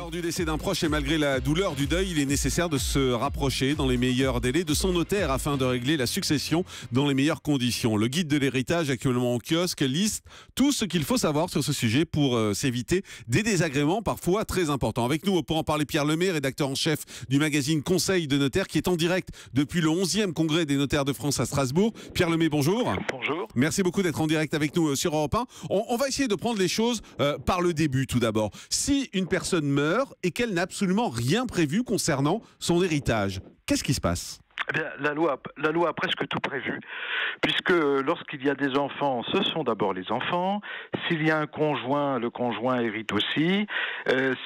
Lors du décès d'un proche et malgré la douleur du deuil, il est nécessaire de se rapprocher dans les meilleurs délais de son notaire afin de régler la succession dans les meilleures conditions. Le guide de l'héritage actuellement en kiosque liste tout ce qu'il faut savoir sur ce sujet pour s'éviter des désagréments parfois très importants. Avec nous pour en parler, Pierre Lemay, rédacteur en chef du magazine Conseil de notaires qui est en direct depuis le 11e congrès des notaires de France à Strasbourg. Pierre Lemay, bonjour. Bonjour. Merci beaucoup d'être en direct avec nous sur Europe 1. On va essayer de prendre les choses par le début tout d'abord. Si une personne meurt et qu'elle n'a absolument rien prévu concernant son héritage, qu'est-ce qui se passe ? Eh bien, la loi a presque tout prévu, puisque lorsqu'il y a des enfants, ce sont d'abord les enfants. S'il y a un conjoint, le conjoint hérite aussi.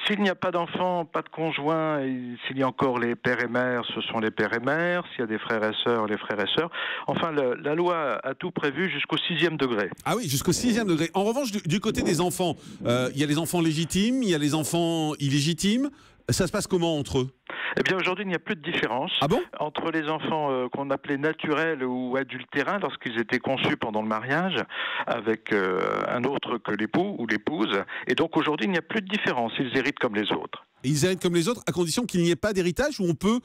S'il n'y a pas d'enfants, pas de conjoint, et s'il y a encore les pères et mères, ce sont les pères et mères. S'il y a des frères et sœurs, les frères et sœurs. Enfin, la loi a tout prévu jusqu'au 6e degré. Ah oui, jusqu'au 6e degré. En revanche, du côté des enfants, il y a les enfants légitimes, il y a les enfants illégitimes. Ça se passe comment entre eux ? Eh bien, aujourd'hui, il n'y a plus de différence entre les enfants qu'on appelait naturels ou adultérins lorsqu'ils étaient conçus pendant le mariage avec un autre que l'époux ou l'épouse. Et donc, aujourd'hui, il n'y a plus de différence. Ils héritent comme les autres. Ils héritent comme les autres à condition qu'il n'y ait pas d'héritage ou on peut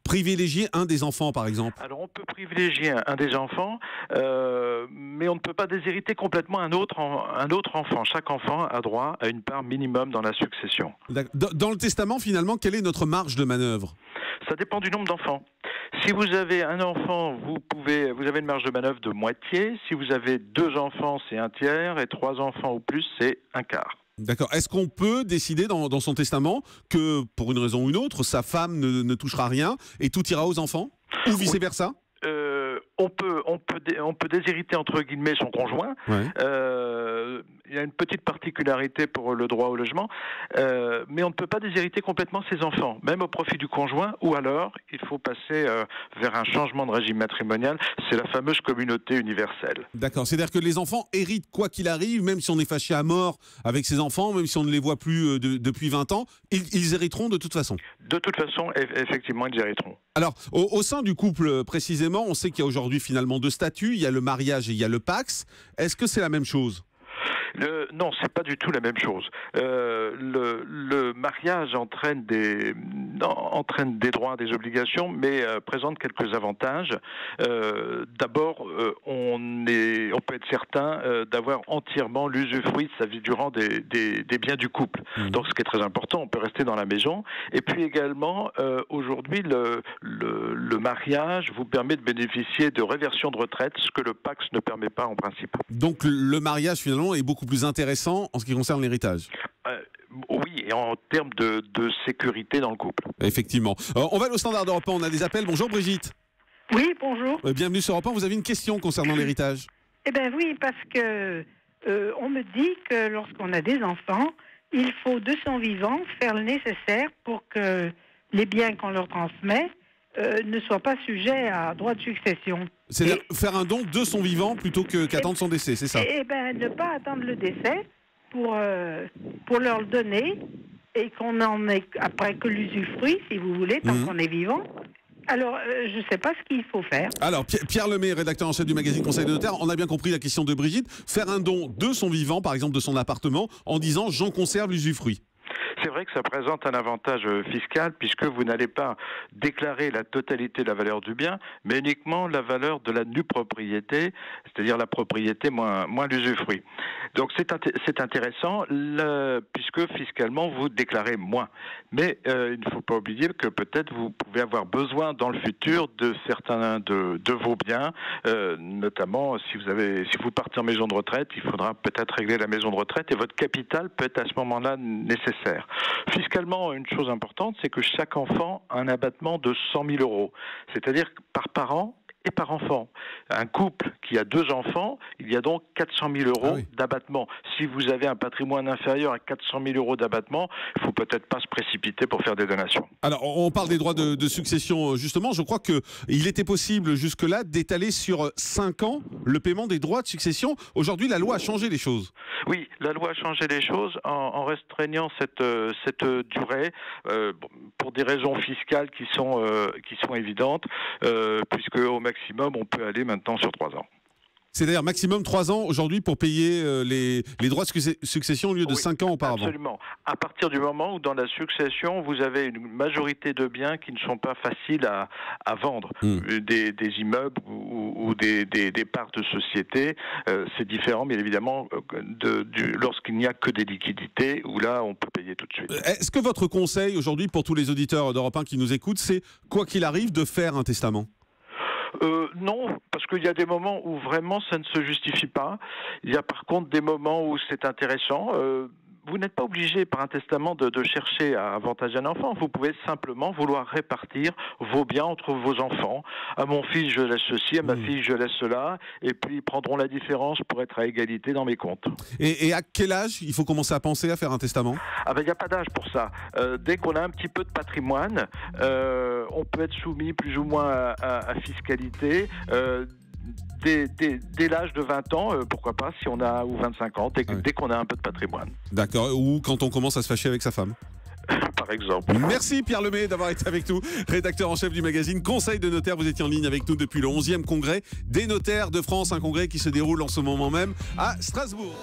privilégier un des enfants, par exemple ? Alors, on peut privilégier un des enfants, mais on ne peut pas déshériter complètement un autre enfant. Chaque enfant a droit à une part minimum dans la succession. Dans le testament, finalement, quelle est notre marge de manœuvre ? Ça dépend du nombre d'enfants. Si vous avez un enfant, vous avez une marge de manœuvre de moitié. Si vous avez 2 enfants, c'est 1/3. Et 3 enfants ou plus, c'est 1/4. D'accord. Est-ce qu'on peut décider dans son testament que, pour une raison ou une autre, sa femme ne touchera rien et tout ira aux enfants ? Ou vice-versa ? On peut déshériter entre guillemets son conjoint. Ouais. Il y a une petite particularité pour le droit au logement, mais on ne peut pas déshériter complètement ses enfants, même au profit du conjoint, ou alors il faut passer vers un changement de régime matrimonial. C'est la fameuse communauté universelle. D'accord, c'est-à-dire que les enfants héritent quoi qu'il arrive, même si on est fâché à mort avec ses enfants, même si on ne les voit plus depuis 20 ans, ils hériteront de toute façon. De toute façon, effectivement, ils hériteront. Alors, au sein du couple, précisément, on sait qu'il y a aujourd'hui finalement 2 statuts, il y a le mariage et il y a le Pacs. Est-ce que c'est la même chose ? Non, c'est pas du tout la même chose. Le mariage entraîne des droits, des obligations, mais présente quelques avantages. D'abord, on peut être certain d'avoir entièrement l'usufruit de sa vie durant des biens du couple. Donc, ce qui est très important, on peut rester dans la maison. Et puis également, aujourd'hui, le mariage vous permet de bénéficier de réversion de retraite, ce que le Pacs ne permet pas en principe. Donc, le mariage finalement est beaucoup plus intéressant en ce qui concerne l'héritage. Oui, et en termes de sécurité dans le couple. Effectivement. On va aller au standard d'Europe 1, on a des appels. Bonjour Brigitte. Oui, bonjour. Bienvenue sur Europe 1, vous avez une question concernant l'héritage ? Eh bien oui, parce que on me dit que lorsqu'on a des enfants, il faut de son vivant faire le nécessaire pour que les biens qu'on leur transmet ne soient pas sujets à droit de succession. C'est-à-dire faire un don de son vivant plutôt qu'attendre son décès, c'est ça ? Eh bien, ne pas attendre le décès pour leur le donner et qu'on en ait après que l'usufruit, si vous voulez, tant qu'on est vivant. Alors, je ne sais pas ce qu'il faut faire. Alors, Pierre Lemay, rédacteur en chef du magazine Conseil de notaires, on a bien compris la question de Brigitte. Faire un don de son vivant, par exemple de son appartement, en disant « j'en conserve l'usufruit ». C'est vrai que ça présente un avantage fiscal puisque vous n'allez pas déclarer la totalité de la valeur du bien, mais uniquement la valeur de la nue propriété, c'est-à-dire la propriété moins l'usufruit. Donc c'est intéressant puisque fiscalement vous déclarez moins. Mais il ne faut pas oublier que peut-être vous pouvez avoir besoin dans le futur de certains de vos biens, notamment si vous partez en maison de retraite, il faudra peut-être régler la maison de retraite et votre capital peut être à ce moment-là nécessaire. Fiscalement, une chose importante, c'est que chaque enfant a un abattement de 100 000 €, c'est-à-dire par parent et par enfant. Un couple qui a 2 enfants, il y a donc 400 000 € d'abattement. Si vous avez un patrimoine inférieur à 400 000 € d'abattement, il ne faut peut-être pas se précipiter pour faire des donations. Alors, on parle des droits de succession, justement. Je crois qu'il était possible jusque-là d'étaler sur 5 ans le paiement des droits de succession. Aujourd'hui, la loi a changé les choses. Oui, la loi a changé les choses en restreignant cette durée pour des raisons fiscales qui sont évidentes, puisque au maximum, on peut aller maintenant sur 3 ans. C'est-à-dire maximum 3 ans aujourd'hui pour payer les droits de succession au lieu de 5 ans auparavant. Absolument. À partir du moment où dans la succession, vous avez une majorité de biens qui ne sont pas faciles à vendre, des immeubles ou des parts de société, c'est différent, bien évidemment, lorsqu'il n'y a que des liquidités, où là, on peut payer tout de suite. Est-ce que votre conseil aujourd'hui pour tous les auditeurs d'Europe 1 qui nous écoutent, c'est, quoi qu'il arrive, de faire un testament ? Non, parce qu'il y a des moments où vraiment ça ne se justifie pas. Il y a par contre des moments où c'est intéressant. Vous n'êtes pas obligé par un testament de chercher à avantager un enfant. Vous pouvez simplement vouloir répartir vos biens entre vos enfants. À mon fils, je laisse ceci, à ma fille, je laisse cela, et puis ils prendront la différence pour être à égalité dans mes comptes. Et à quel âge il faut commencer à penser à faire un testament ? Ah ben, il n'y a pas d'âge pour ça. Dès qu'on a un petit peu de patrimoine, on peut être soumis plus ou moins à fiscalité. Dès l'âge de 20 ans, pourquoi pas, si on a, ou 25 ans, dès qu'on a un peu de patrimoine. D'accord, ou quand on commence à se fâcher avec sa femme. Par exemple. Merci Pierre Lemay d'avoir été avec nous, rédacteur en chef du magazine Conseil de notaire. Vous étiez en ligne avec nous depuis le 11e congrès des notaires de France, un congrès qui se déroule en ce moment même à Strasbourg.